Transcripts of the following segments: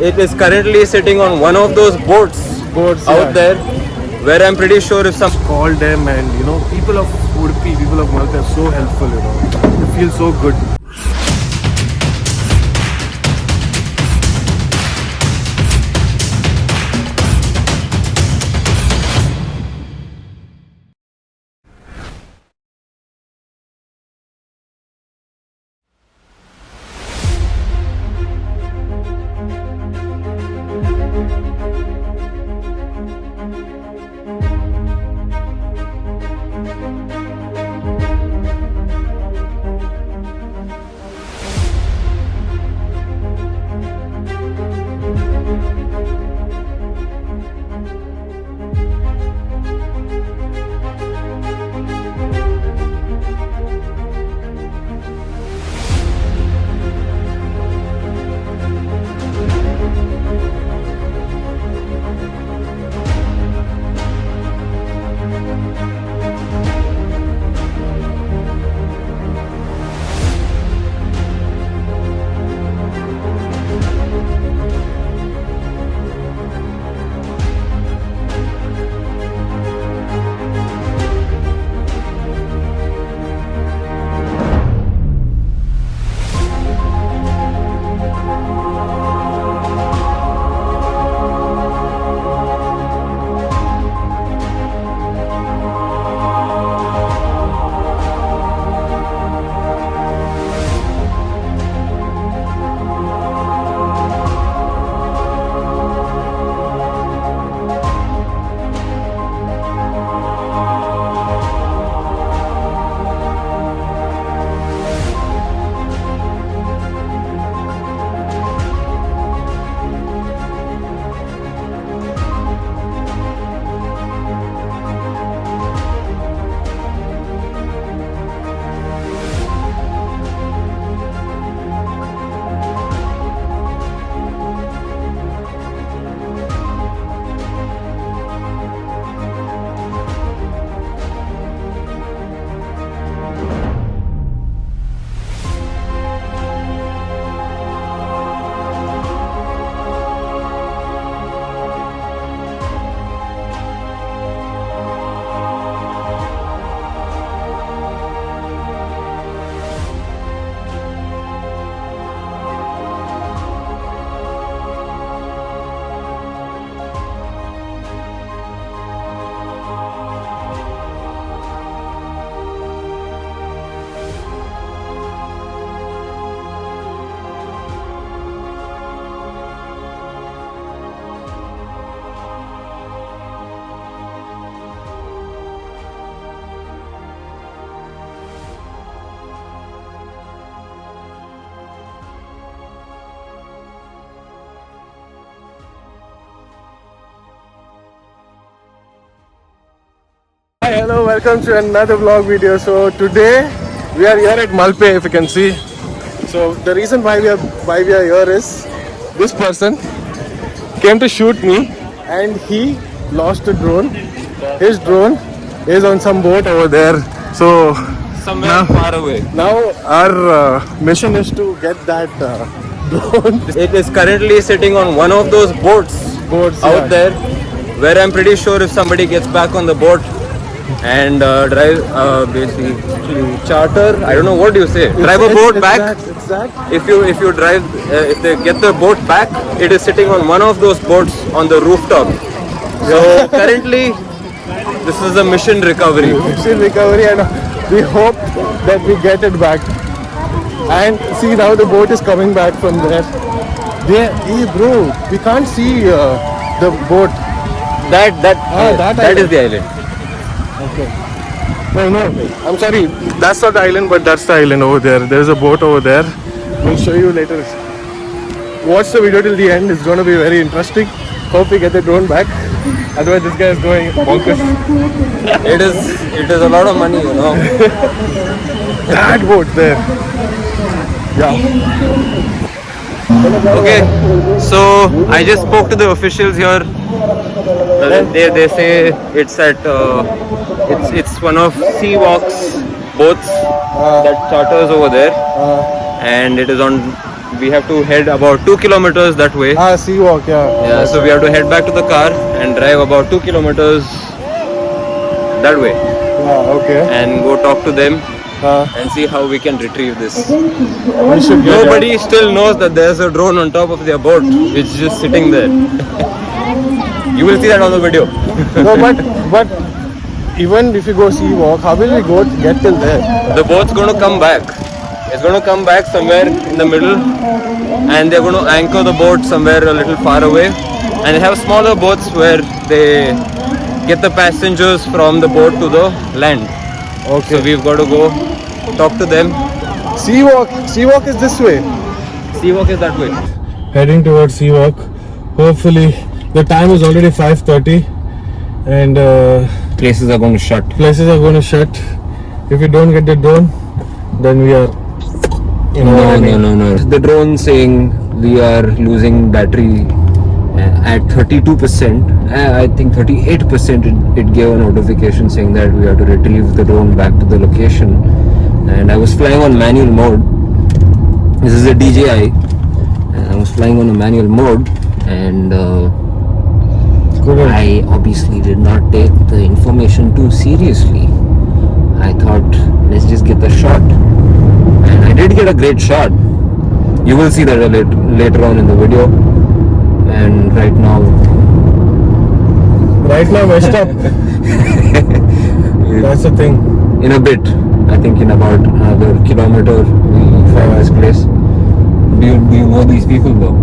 It is currently sitting on one of those boats out there, where I'm pretty sure if some Call them, and people of Udupi, people of Malpe are so helpful. You feel so good. Hi, hello, welcome to another vlog video. So today we are here at Malpe, if you can see. So the reason why we are here is this person came to shoot me and he lost a drone. His drone is on some boat over there. So somewhere far away. now our mission is to get that drone. It is currently sitting on one of those boats out there, where I'm pretty sure if somebody gets back on the boat and drive basically charter, I don't know, what do you say, drive a boat back. If you drive, if they get the boat back, it is sitting on one of those boats on the rooftop. So currently this is a mission recovery, And we hope that we get it back. And see, now the boat is coming back from there. Hey bro, we can't see the boat. that is the island. Okay. No, I'm sorry. That's not the island, but that's the island over there. There's a boat over there. We'll show you later. Watch the video till the end. It's going to be very interesting. Hope we get the drone back. Otherwise, this guy is going bonkers. It is a lot of money, you know. That boat there. Yeah. Okay, so I just spoke to the officials here. They say it's at it's one of Seawalk's boats that charters over there, and it is on we have to head about 2 kilometers that way. Sea walk, yeah. Yeah, so we have to head back to the car and drive about 2 kilometers that way Yeah, okay. and go talk to them Uh, and see how we can retrieve this. we should get Nobody still knows that there's a drone on top of their boat. It's just sitting there. You will see that on the video. No, but even if you go sea walk, how will we go get till there? The boat's going to come back. It's going to come back somewhere in the middle and they're going to anchor the boat somewhere a little far away. And they have smaller boats where they get the passengers from the boat to the land. Okay. So we've got to go talk to them. Sea walk is this way. Sea walk is that way. Heading towards sea walk. Hopefully, the time is already 5:30, and Places are going to shut. places are going to shut. If we don't get the drone, then we are. You know what I mean? No. The drone saying we are losing battery at 32%. I think 38%. It gave a notification saying that we have to retrieve the drone back to the location. And I was flying on manual mode. This is a DJI. And I was flying on a manual mode, and Couldn't. I obviously did not take the information too seriously. I thought, let's just get the shot. And I did get a great shot. You will see that later on in the video. And right now, Messed up. That's the thing. in a bit, I think in about another kilometer, we find this place. Do you know these people though?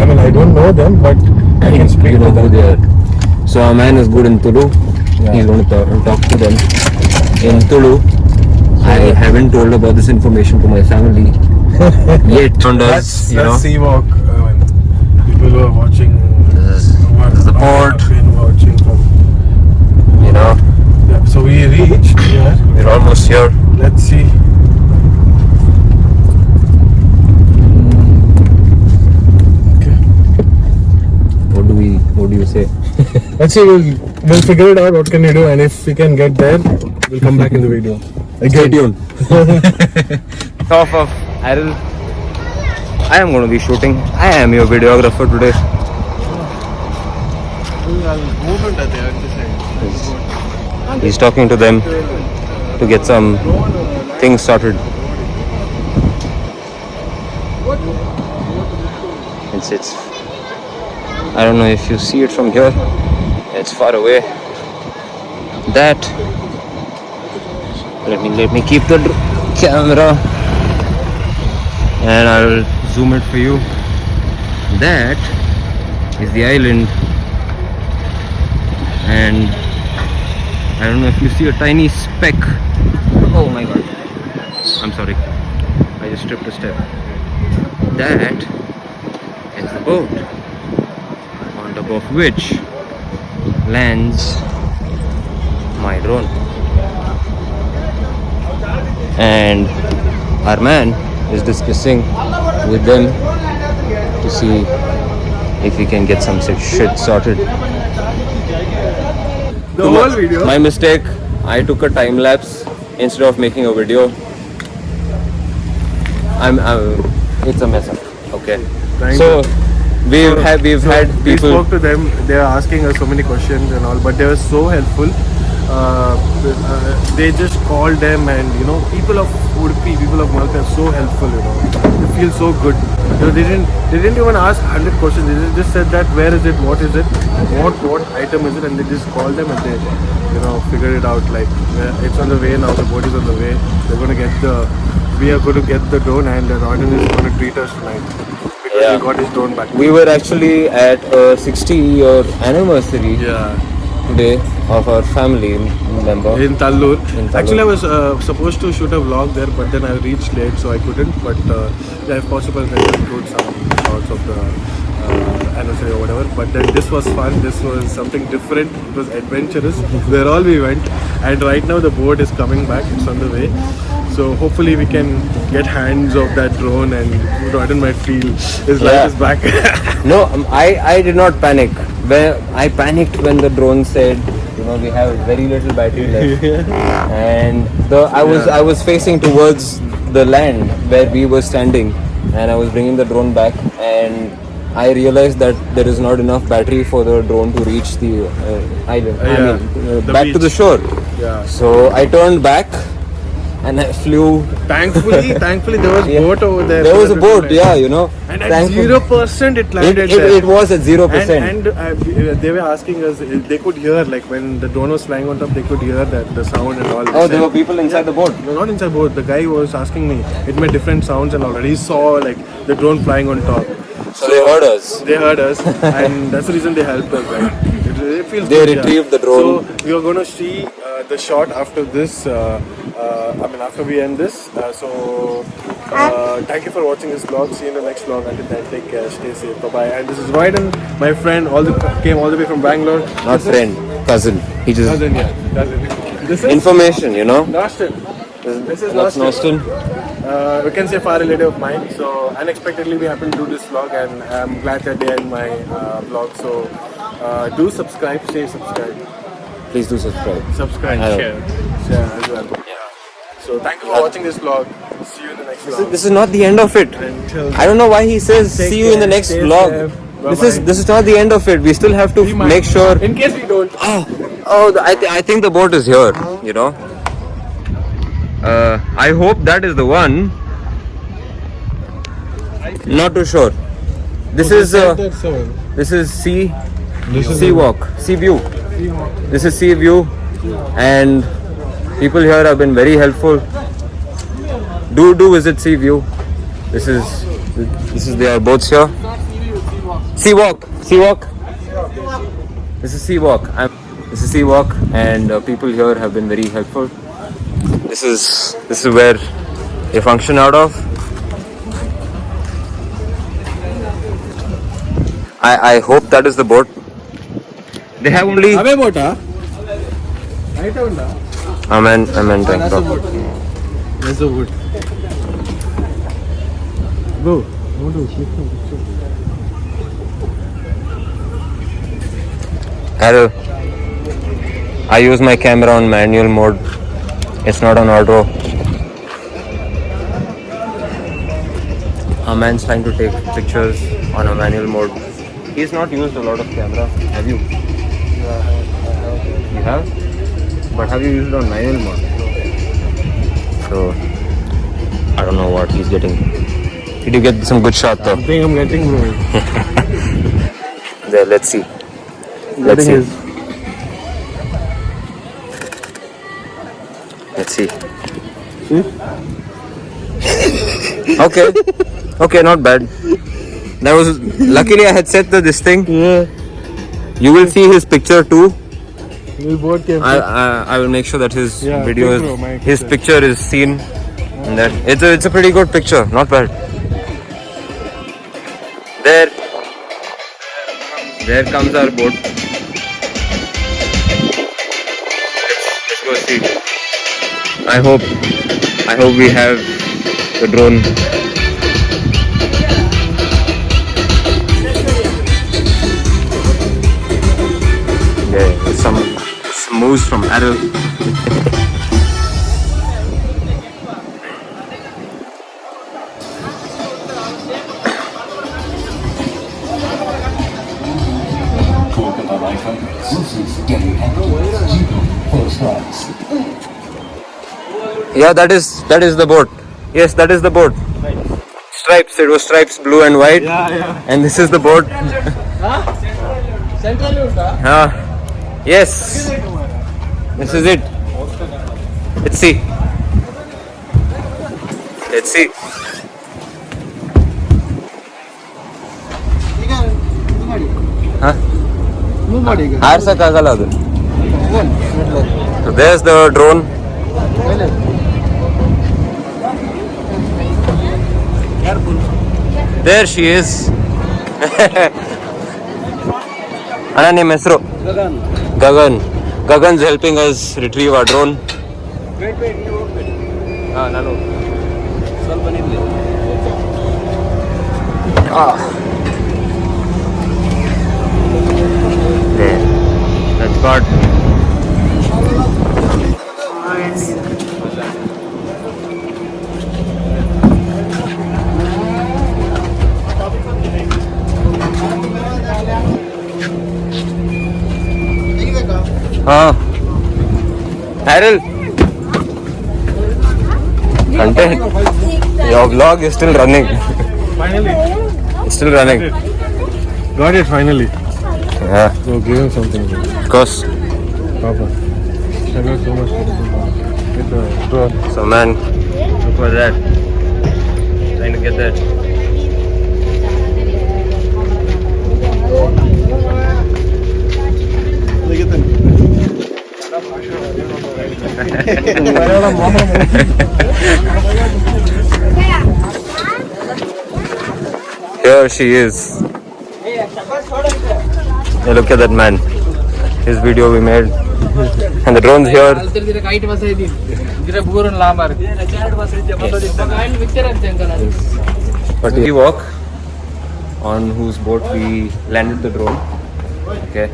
I mean, I don't know them, but I can speak You know to who them. they are. So our man is good in Tulu. Yeah. He's going to talk to them in Tulu. I haven't told about this information to my family yet. That's sea walk. People who are watching. This is the port. Have been watching from. You know, Yeah, so we reached here. we're almost here. Let's see. Okay. What do you say? Let's see. We'll figure it out. What can we do? And if we can get there, we'll come back in the video. Stay tuned. Top of Aril. I am going to be shooting. I am your videographer today. He's talking to them to get some things sorted. It's I don't know if you see it from here. It's far away. That let me keep the camera and I'll zoom it for you. That is the island, and I don't know if you see a tiny speck. Oh my god, I'm sorry, I just tripped a step. That is the boat on top of which lands my drone. And our man is discussing with them to see if we can get some shit sorted. The whole video. My mistake. I took a time lapse instead of making a video. It's a mess up. Okay. Thank So you. we've had We people. spoke to them. They are asking us so many questions and all, but they were so helpful. They just called them, and people of Udupi, people of Malpe are so helpful. They feel so good. They didn't even ask 100 questions. They just said that where is it, what is it, what item is it, and they just called them and they figured it out. Like it's on the way now. The boat is on the way. We are going to get the drone, and Rodin is going to treat us tonight because Yeah. he got his drone back. We were actually at a 60-year anniversary Yeah. today of our family member. In Tallur. In Tallur. Actually, I was supposed to shoot a vlog there, but then I reached late, so I couldn't. But if possible, I can include some shots of the anniversary or whatever. But then this was fun. This was something different. It was adventurous. Where all we went, and right now the boat is coming back. It's on the way. So hopefully we can get hands of that drone, and Rodin might feel his life Yeah. is back. No, I did not panic. I panicked when the drone said, we have very little battery left, and I was facing towards the land where we were standing, and I was bringing the drone back, and I realized that there is not enough battery for the drone to reach the island. The Back to the beach. shore. Yeah. So I turned back, and I flew. Thankfully, there was Yeah. boat over there. There for was the a boat, drone yeah, you know. And at Thankfully- 0% it landed there. it was at 0%. And they were asking us, they could hear, like when the drone was flying on top, they could hear that the sound and all. Oh, there were people inside the boat. No, not inside boat. The guy was asking me. It made different sounds and all that. He saw like the drone flying on top. So they heard us. They heard us, and that's the reason they helped us. Right? It feels They good, yeah. retrieved the drone. So we are going to see the shot after this. After we end this. Thank you for watching this vlog. See you in the next vlog. Until then, take care. Stay safe. Bye bye. And this is Royden, my friend. Came all the way from Bangalore. Not friend, cousin. He just Cousin, yeah. Cousin. This is information, you know. Nostin. This is That's Nostin. Nostin. We can say far relative of mine. So unexpectedly we happened to do this vlog, and I'm glad that they end my vlog. So do subscribe, say subscribe, Please do subscribe. share as well. Yeah. So thank you for watching this vlog. See you in the next vlog. This is not the end of it. Until I don't know why he says Take see you in the care, next stay vlog. safe. This is not the end of it. We still have to we might- make sure. In case we don't. I think the boat is here. You know. I hope that is the one. Not too sure. This is sea walk, sea view. This is sea view, and people here have been very helpful. Do visit sea view. This is their boats here. Sea walk. This is sea walk. This is sea walk, and people here have been very helpful. This is where they function out of. I hope that is the boat. They have only. Amen, thank God. That's the wood. Go. Hello. I use my camera on manual mode. It's not on auto. A man's trying to take pictures on a manual mode. He's not used a lot of camera. Have you? You have? But have you used it on manual mode? So I don't know what he's getting. Did you get some good shot though? I think I'm getting bro. There, let's see. Let's see. Let's see. Okay, not bad. That was luckily I had set this thing. Yeah. You will see his picture too. We both came. I will make sure that his Yeah, video take bro, my his picture. picture is seen. And that it's a pretty good picture, not bad. There comes our boat. Let's go see. I hope we have the drone. Yeah, some moves from Arrow. Yeah, that is the boat. Yes, that is the boat. Stripes. It was stripes, blue and white. Yeah. And this is the boat. Yes. This is it. Let's see. ಆರ್ಸಕ್ಕಾಗಲ್ಲ ಅದು. So there's the drone. There she is. ಅಣ್ಣ ನಿಮ್ಮ ಹೆಸರು? Gagan's helping us retrieve our drone. ನಾನು there. That's got Harold. Content. Your vlog is still running. Finally. It's still running. Got it finally. Yeah, So give him something. of course. Papa. Thank you so much. With the drone. So man, look for that. Trying to get that. Here she is. Hey, look at that man. His video we made. And the drone's here. But we walk on whose boat we landed the drone. Okay.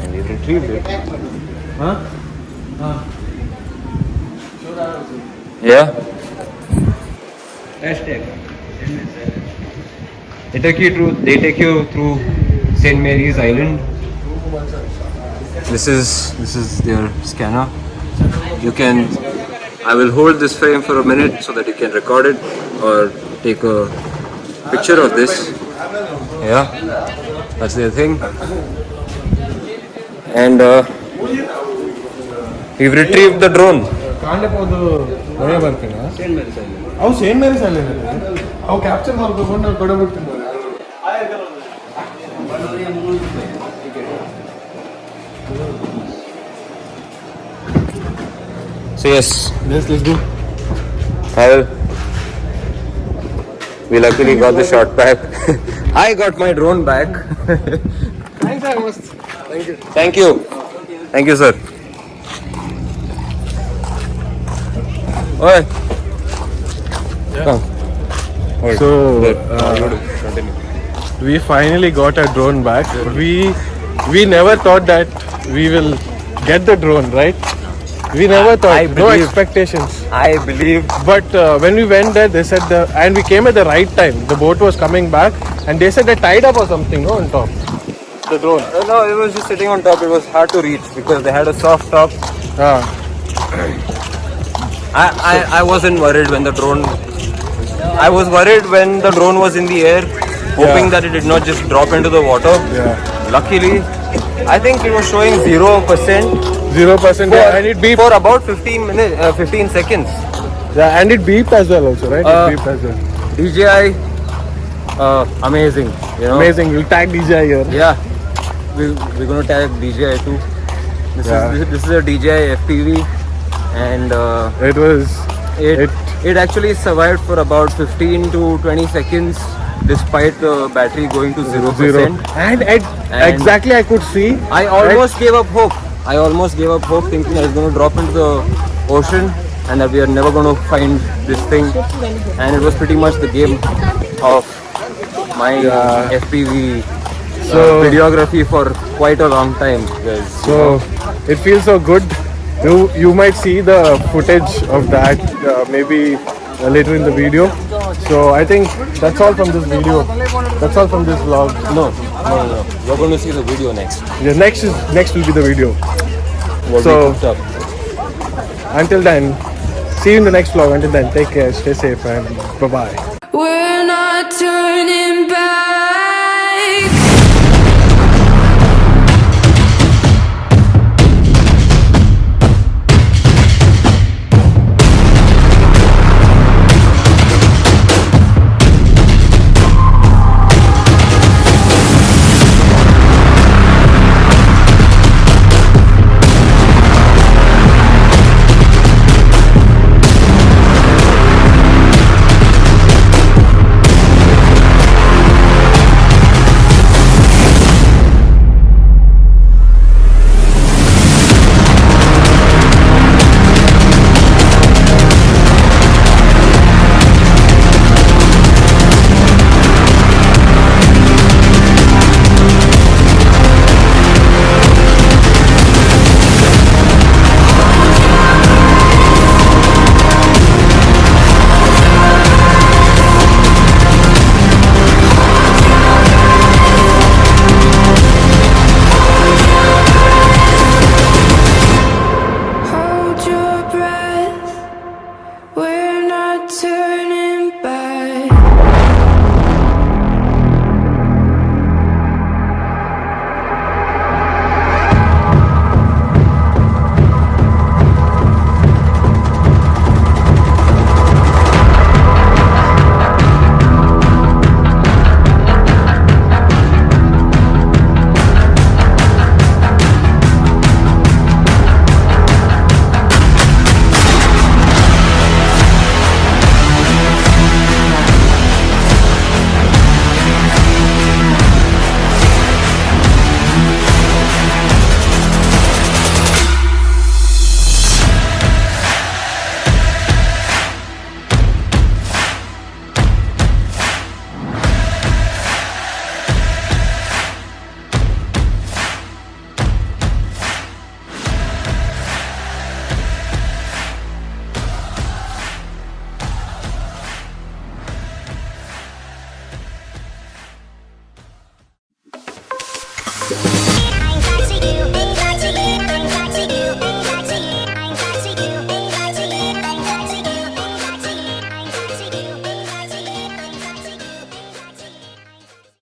And we retrieved it. Yeah. They take you through St. Mary's Island. This is their scanner. You can. I will hold this frame for a minute so that you can record it or take a picture of this. Yeah, that's their thing. And we've retrieved the drone. ಅವು Saint Mary's ಅಲ್ಲಿ ಅವು capture ಮಾಡ್ಬೇಕು ನಾವು ಕೊಡಬಿಟ್ಟು So yes, let's go. well, we luckily got the shot back. I got my drone back. Thanks, I must. Thank you. Thank you. Thank you, sir. Oi. Come. Hold. So, Continue. we finally got our drone back. We never thought that we will get the drone, right? We never thought. No expectations. I believe. But when we went there, they said and we came at the right time. The boat was coming back, and they said they tied up or something, no, on top. The drone. No, it was just sitting on top. It was hard to reach because they had a soft top. I wasn't worried when the drone. I was worried when the drone was in the air, hoping that it did not just drop into the water. Yeah. Luckily, I think it was showing 0%. 0%. And it beeped. For about 15 seconds. Yeah, and it beeped as well also, right? It beeped as well. DJI, amazing. You know? Amazing. We'll tag DJI here. Yeah, we're gonna tag DJI too. This is a DJI FPV, and it actually survived for about 15 to 20 seconds despite the battery going to 0%. And exactly, I could see. I almost gave up hope. Thinking I was going to drop into the ocean and that we are never going to find this thing. And it was pretty much the game of my FPV videography for quite a long time. Guys. So it feels so good. You might see the footage of that maybe later in the video. So I think that's all from this video. That's all from this vlog. No. You're going to see the video next. The next will be the video. What So we cooked up. until then, see you in the next vlog. Until then, take care, stay safe, and bye bye. We're not turning back.